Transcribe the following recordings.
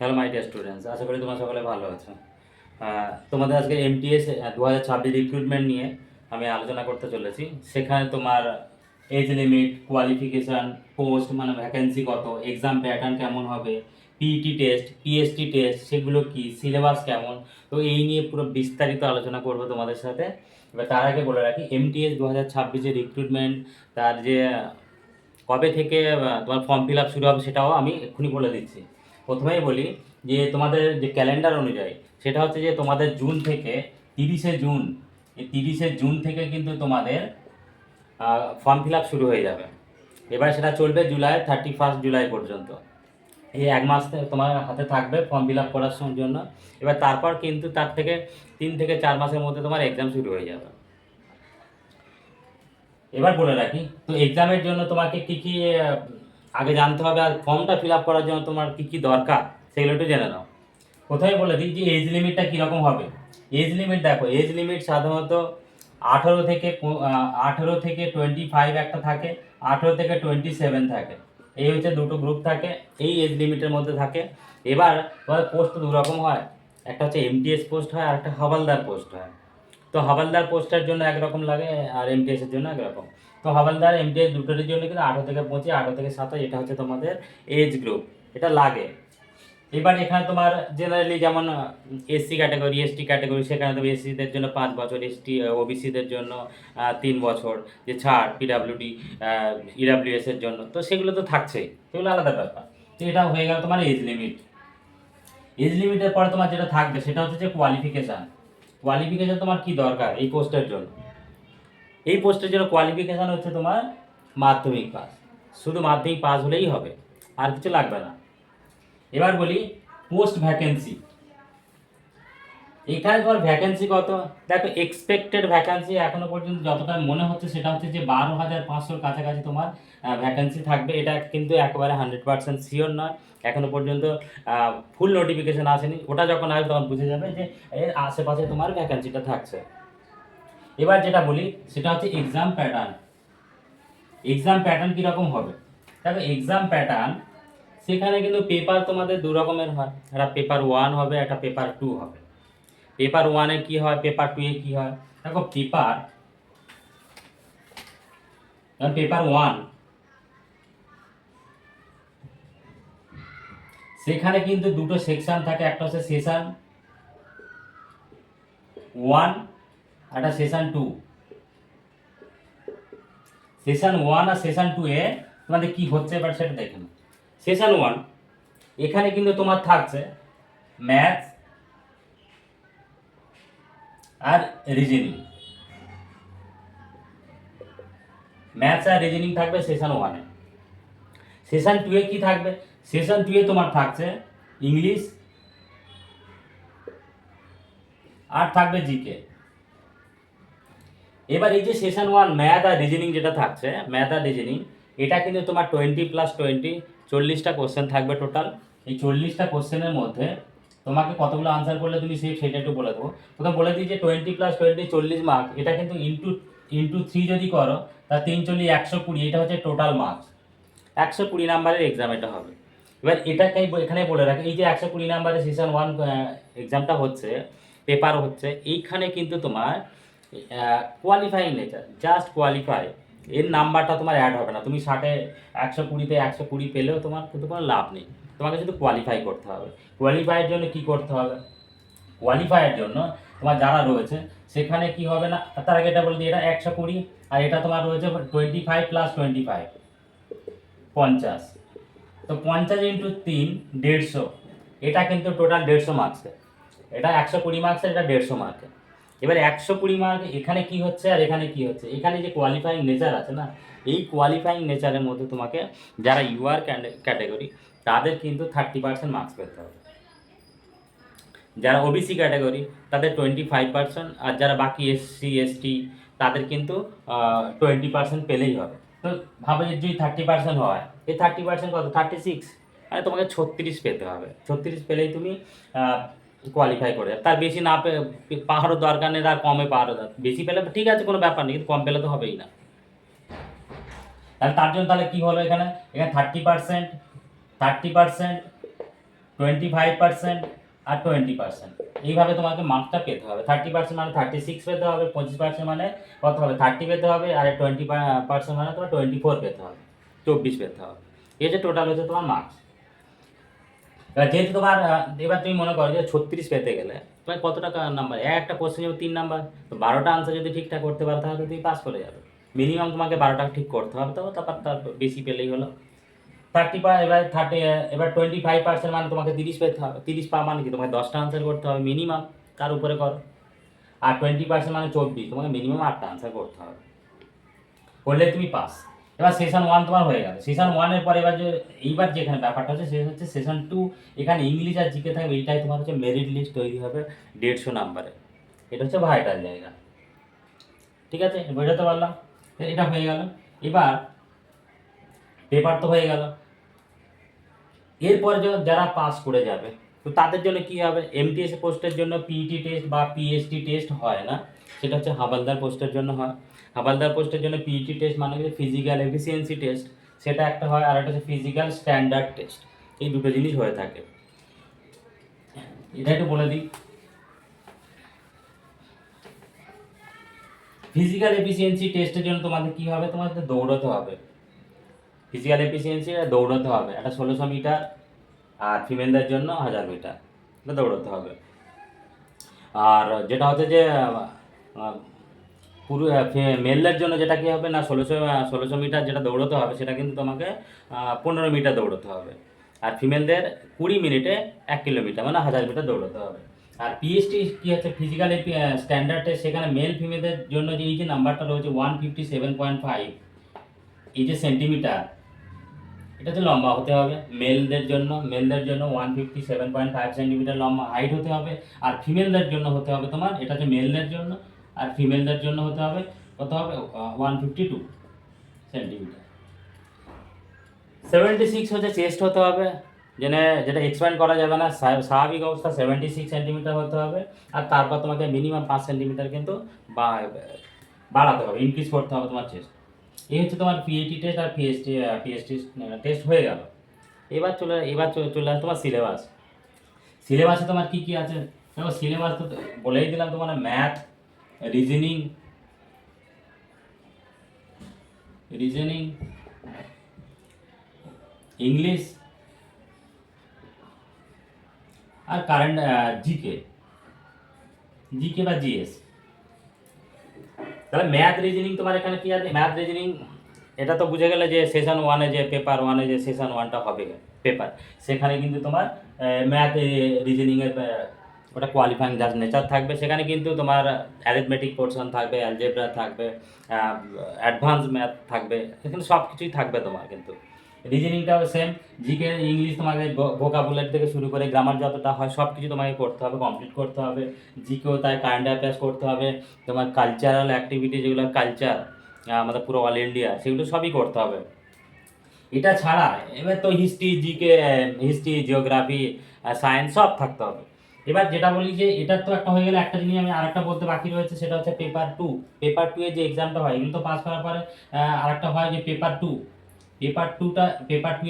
Hello my dear students, আশা করি তোমরা সকলে ভালো আছো। তোমাদের আজকে এমটিএস 2026 রিক্রুটমেন্ট নিয়ে আমি আলোচনা করতে চলেছি। সেখানে তোমার এজ লিমিট, কোয়ালিফিকেশান, পোস্ট মানে ভ্যাকেন্সি কত, এক্সাম প্যাটার্ন কেমন হবে, পিইটি টেস্ট, পিএসটি টেস্ট সেগুলো কি, সিলেবাস কেমন, তো এই নিয়ে পুরো বিস্তারিত আলোচনা করবো তোমাদের সাথে। এবার তার আগে বলে রাখি, এমটিএস 2026 রিক্রুটমেন্ট তার যে কবে থেকে তোমার ফর্ম ফিল আপ শুরু হবে সেটাও আমি এক্ষুনি বলে দিচ্ছি। প্রথমেই বলি যে তোমাদের যে ক্যালেন্ডার অনুযায়ী সেটা হচ্ছে যে তোমাদের জুন থেকে 30শে জুন, এই 30শে জুন থেকে কিন্তু তোমাদের ফর্ম ফিল আপ শুরু হয়ে যাবে। এবার সেটা চলবে জুলাই 31 জুলাই পর্যন্ত। এই এক মাস তোমার হাতে থাকবে ফর্ম ফিল আপ করার জন্য। এবার তারপর কিন্তু তার থেকে 3 থেকে 4 মাসের মধ্যে তোমার এক্সাম শুরু হয়ে যাবে। এবার বলে রাখি, তো এক্সামের জন্য তোমাকে কি কি আগে জানতে হবে, আর ফর্মটা ফিল আপ করার জন্য তোমার কি কি দরকার সেগুলো একটু জেনে নাও। প্রথমে বলে দিই যে এজ লিমিটটা কীরকম হবে। এজ লিমিট দেখো, এজ লিমিট সাধারণত 18 থেকে 25 একটা থাকে, 18 থেকে 27 থাকে। এই হচ্ছে দুটো গ্রুপ থাকে, এই এজ লিমিটের মধ্যে থাকে। এবার তোমার পোস্ট দু রকম হয়, একটা হচ্ছে এমটিএস পোস্ট হয় আর একটা হাওলদার পোস্ট হয়। তো হাওলদার পোস্টের জন্য একরকম লাগে আর এমটিএস এর জন্য একরকম। তো হাওলদার এমটিএস দুটোর জন্য কিন্তু 18 থেকে 25, 18 থেকে 27 এটা হচ্ছে তোমাদের এজ গ্রুপ, এটা লাগে। এবার এখানে তোমার জেনারেলি যেমন এসসি ক্যাটাগরি, এসটি ক্যাটাগরি, সেখানে তো এসসিদের জন্য 5 বছর, এসটি ওবিসিদের জন্য 3 বছর যে ছাড়, পিডাব্লিউডি ইডাব্লিউএস এর জন্য, তো সেগুলো তো থাকছেই, সেগুলো আলাদা ব্যাপার। তো এটা হয়ে গেল তোমার এজ লিমিট। এজ লিমিটের পরে তোমার যেটা থাকবে সেটা হচ্ছে যে কোয়ালিফিকেশান। কোয়ালিফিকেশান তোমার কি দরকার এই পোস্টের জন্য? এই পোস্টের জন্য কোয়ালিফিকেশান হচ্ছে তোমার মাধ্যমিক পাস, শুধু মাধ্যমিক পাস হলেই হবে, আর কিছু লাগবে না। এবার বলি পোস্ট ভ্যাকেন্সি। এখানে তোমার ভ্যাকেন্সি কত? দেখো, এক্সপেক্টেড ভ্যাকেন্সি এখনো পর্যন্ত যতটা মনে হচ্ছে সেটা হচ্ছে যে 12,500-র কাছাকাছি তোমার ভ্যাকেন্সি থাকবে। এটা কিন্তু একেবারে 100% শিওর নয়, এখনো পর্যন্ত ফুল নোটিফিকেশন আসেনি। ওটা যখন আসবে তখন বুঝে যাবে যে এর আশেপাশে তোমার ভ্যাকেন্সিটা থাকছে। এবার যেটা বলি সেটা হচ্ছে এক্সাম প্যাটার্ন। এক্সাম প্যাটার্ন কীরকম হবে? দেখো, এক্সাম প্যাটার্ন সেখানে কিন্তু পেপার তোমাদের দু রকমের হয়, একটা পেপার 1 হবে, একটা পেপার 2 হবে। পেপার 1-এ কী হয়, পেপার 2-এ কী হয়? দেখো, পেপার 1 সেখানে কিন্তু দুটো সেকশন থাকে, একটা হচ্ছে সেশন 1, একটা সেশন 2। সেশন 1 আর সেশন 2-এ তোমাদের কী হচ্ছে এবার সেটা দেখে নাও। সেশন 1 এখানে কিন্তু তোমার থাকছে ম্যাথস আর রিজনিং। ম্যাথস আর রিজনিং থাকবে সেশন 1-এ। সেশন 2-এ কী থাকবে? সেশন 2-এ তোমার থাকছে ইংলিশ আর থাকবে জিকে। এবার এই যে সেশন 1 ম্যাথ আর রিজনিং যেটা থাকছে, ম্যাথ আর রিজনিং, এটা কিন্তু তোমার 20+20 40টা কোশ্চেন থাকবে টোটাল। এই 40টা কোশ্চেনের মধ্যে তোমাকে কতগুলো আনসার করলে তুমি সেটা একটু বলে দেবো। প্রথম বলে দিই যে 20+20 40 মার্ক, এটা কিন্তু ইন্টু 3 যদি করো তা 3×40 120, এটা হচ্ছে টোটাল মার্কস। 120 নাম্বারের এক্সাম এটা হবে। এবার এটাকে এখানে বলে রাখি, এই যে 120 নাম্বারের সেশন 1 এক্সামটা হচ্ছে, পেপার হচ্ছে, এইখানে কিন্তু তোমার কোয়ালিফাইং নেচার, জাস্ট কোয়ালিফাই, এর নাম্বারটা তোমার অ্যাড হবে না। তুমি 60-এ 120-তে 120 পেলেও তোমার কিন্তু কোনো লাভ নেই, তোমাকে শুধু কোয়ালিফাই করতে হবে। কোয়ালিফাইয়ের জন্য কি করতে হবে? কোয়ালিফাইয়ের জন্য তোমার যারা রয়েছে সেখানে কি হবে না, তার আগে এটা বলে দিই, এটা 120 আর এটা তোমার রয়েছে 25+25 50। তো 50 × 3 150, এটা কিন্তু টোটাল 150 মার্কসের। এটা 120 মার্কসের, এটা 150 মার্কের। এবার 120 মার্ক এখানে কি হচ্ছে আর এখানে কি হচ্ছে, এখানে যে কোয়ালিফাইং নেচার আছে না, এই কোয়ালিফাইং নেচারের মধ্যে তোমাকে যারা ইউআর ক্যাটাগরি তাদের কিন্তু 30% মার্কস পেতে হবে। যারা ওবিসি ক্যাটাগরি তাদের 25%, আর যারা বাকি এসসি এসটি তাদের কিন্তু 20% পেলেই হবে। তো ভাবে যদি 30% হয়, এই 30% কত, 36, মানে তোমাকে 36 পেতে হবে। 36 পেলেই তুমি কোয়ালিফাই করে যাবে। তার বেশি না পাহাড়ও দরকার নেই, তার কমে পাহাড়ও দরকার, বেশি পেলে ঠিক আছে কোনো ব্যাপার নেই, কিন্তু কম পেলে তো হবেই না। তাহলে তার জন্য তাহলে কী হলো, এখানে 30%, 30%, 25% আর 20%, এইভাবে তোমাকে মার্কসটা পেতে হবে। 30% মানে 36 পেতে হবে, 25% মানে কত হবে 30 পেতে হবে, আর 20% মানে তোমার 24 পেতে হবে, 24 পেতে হবে। এই হচ্ছে টোটাল হচ্ছে তোমার মার্কস। এবার যেহেতু তোমার এবার তুমি মনে করো যে 36 পেতে গেলে তোমার কত টাকা নাম্বার, একটা কোশ্চেন যাবে 3 নাম্বার, তো 12টা আনসার যদি ঠিকঠাক করতে পারো তাহলে তুমি পাস করে যাবে। মিনিমাম তোমাকে 12টা ঠিক করতে হবে, তো তারপর তার বেশি পেলেই হলো। 30 এবার 25% মানে তোমাকে 30 পেতে হবে, 30 পাওয়া মানে কি তোমাকে 10টা আনসার করতে হবে মিনিমাম, তার উপরে করো। আর 20% মানে 24, তোমাকে মিনিমাম 8টা আনসার করতে হবে, করলে তুমি পাস। এবার সেশন 1 তোমার হয়ে গেল। সেশন 1 এর পরে এইবার যেখানে ব্যাপারটা হচ্ছে সে হচ্ছে সেশন 2। এখানে ইংলিশ আর জিকে থাকবে, এইটাই তোমার হচ্ছে মেরিট লিস্ট তৈরি হবে 150 নাম্বারে। এটা হচ্ছে ভাইটাল জায়গা, ঠিক আছে, বোঝাতে পারলাম? এটা হয়ে গেল। এবার পেপার তো হয়ে গেল। এরপরে যারা পাস করে যাবে তো তাদের জন্য কি হবে, এমটিএস পোস্টের জন্য পিইটি টেস্ট বা পিএসটি টেস্ট হয় না, সেটা হচ্ছে হাবালদার পোস্টের জন্য হয়। হাবালদার পোস্টের জন্য পিইটি টেস্ট মানে হচ্ছে ফিজিক্যাল এফিসিয়েন্সি টেস্ট, সেটা একটা হয়, আর একটা হচ্ছে ফিজিক্যাল স্ট্যান্ডার্ড টেস্ট। এই দুটো জিনিস হয়ে থাকে, এটা একটু বলে দিই। ফিজিক্যাল এফিসিয়েন্সি টেস্টের জন্য তোমাদের কি হবে, তোমাদের দৌড়াতে হবে। ফিজিক্যাল এফিসিয়েন্সি দৌড়াতে হবে, একটা 1600 মিটার, আর ফিমেলদের জন্য 1000 মিটার দৌড়াতে হবে। আর যেটা হচ্ছে যে পুরো মেলদের জন্য যেটা কী হবে না, 1600 মিটার যেটা দৌড়াতে হবে সেটা কিন্তু তোমাকে 15 মিটার দৌড়াতে হবে। আর ফিমেলদের 20 মিনিটে 1 কিলোমিটার মানে 1000 মিটার দৌড়াতে হবে। আর পিএসটি কী হচ্ছে ফিজিক্যাল স্ট্যান্ডার্ড টেস্ট, সেখানে মেল ফিমেলদের জন্য যে এই যে নাম্বারটা রয়েছে 157.5, এই যে সেন্টিমিটার, এটা হচ্ছে লম্বা হতে হবে মেলদের জন্য 157.5 সেন্টিমিটার লম্বা হাইট হতে হবে। আর ফিমেলদের জন্য হতে হবে তোমার, এটা হচ্ছে মেলদের জন্য, আর ফিমেলদের জন্য হতে হবে কত হবে 152 সেন্টিমিটার। 76 হচ্ছে চেস্ট হতে হবে, যেটা এক্সপ্যান্ড করা যাবে না, স্বাভাবিক অবস্থা 76 সেন্টিমিটার হতে হবে। আর তারপর তোমাকে মিনিমাম 5 সেন্টিমিটার কিন্তু বাড়াতে হবে, ইনক্রিজ করতে হবে তোমার চেস্ট। এই হচ্ছে তোমার পিএটি টেস্ট আর পিএসটি টেস্ট হয়ে গেল। এবার চলে আসে তোমার সিলেবাস। সিলেবাসে তোমার কি কি আছে দেখো, সিলেবাস তো বলেই দিলাম তোমার, ম্যাথ, রিজনিং, ইংলিশ আর কারেন্ট জিকে বা জিএস। তাহলে ম্যাথ রিজনিং তোমার এখানে কি আছে, ম্যাথ রিজনিং এটা তো বুঝে গেলে যে সেশন 1-এ যে পেপার 1-এ যে সেশন 1টা হবে পেপার, সেখানে কিন্তু তোমার ম্যাথ রিজনিংয়ের ওটা কোয়ালিফাইং জাস্ট নেচার থাকবে। সেখানে কিন্তু তোমার অ্যারিথমেটিক পোর্শন থাকবে, অ্যালজেব্রা থাকবে, অ্যাডভান্স ম্যাথ থাকবে, এখানে সব কিছুই থাকবে তোমার। কিন্তু রিজনিংটাও সেম, জিকে ইংলিশ তোমাকে ভোকাবুলারি থেকে শুরু করে গ্রামার যতটা হয় সব কিছু তোমাকে করতে হবে, কমপ্লিট করতে হবে। জিকেও তাই কারেন্ট অ্যাফেয়ার্স করতে হবে, তোমার কালচারাল অ্যাক্টিভিটি যেগুলো কালচার আমাদের পুরো অল ইন্ডিয়া, সেগুলো সবই করতে হবে। এটা ছাড়া এবার তো হিস্ট্রি, জিওগ্রাফি, সায়েন্স সব থাকতে হবে। এবার যেটা বলি যে এটা তো একটা হয়ে গেলে, একটা জিনিস আমি আরেকটা বলতে বাকি রয়েছে, সেটা হচ্ছে পেপার 2 এর যে এক্সামটা হয়, এগুলো তো পাস করার পরে আরেকটা হয় যে পেপার 2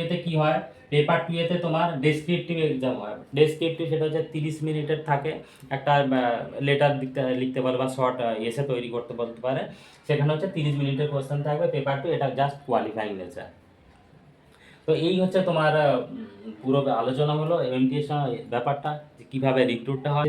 এতে কি হয়, পেপার 2 এতে তোমার ডেসক্রিপটিভ এক্সাম হয়। ডেসক্রিপটিভ সেটা হচ্ছে 30 মিনিটের থাকে, একটা লেটার লিখতে পারে বা শর্ট এসে তৈরি করতে বলতে পারে, সেখানে হচ্ছে 30 মিনিটের কোশ্চেন থাকবে পেপার 2, এটা জাস্ট কোয়ালিফাইং নেচার। তো এই হচ্ছে তোমার পুরো আলোচনা হলো এমটিএস ব্যাপারটা, যে কীভাবে রিক্রুটটা হয়।